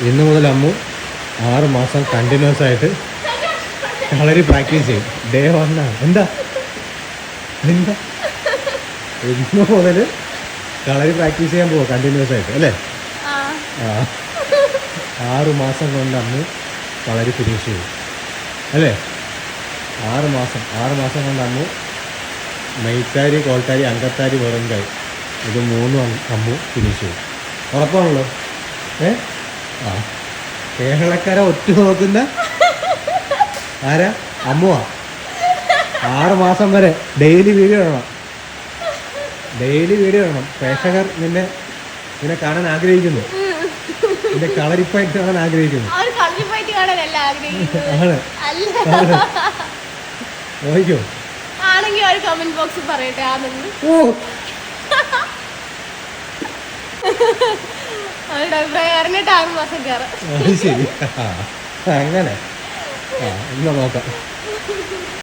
ഇന്ന് മുതൽ അമ്മു 6 മാസം കണ്ടിന്യൂസ് ആയിട്ട് കളരി പ്രാക്ടീസ് ചെയ്യും. ഡേ 1 എന്താ എന്താ ഇന്ന് മുതൽ കളരി പ്രാക്ടീസ് ചെയ്യാൻ പോവാ കണ്ടിന്യൂസ് ആയിട്ട് അല്ലേ? ആ 6 മാസം കൊണ്ട് അമ്മു കളരി ഫിനിഷ് ചെയ്യും അല്ലേ? 6 മാസം കൊണ്ട് അമ്മു മെയ്ത്താരി, കോൽത്താരി, അങ്കത്താരി, വെറുങ്കായി ഇത് 3 അമ്മു ഫിനിഷ് ചെയ്യും. ഉറപ്പാണല്ലോ? ആ കേരളക്കാരെ ഒറ്റ നോക്കുന്ന ആരാ? അമ്മുവാ. 6 മാസം വരെ ഡെയിലി വീഡിയോ ഇടണം. പ്രേക്ഷകർ നിന്നെ കാണാൻ ആഗ്രഹിക്കുന്നു. നിന്റെ കളരിപ്പായിട്ട് കാണാൻ ആഗ്രഹിക്കുന്നു. നോക്കിക്കോ. ഓ ശരി അങ്ങനെ. എന്നാ നോക്കാം.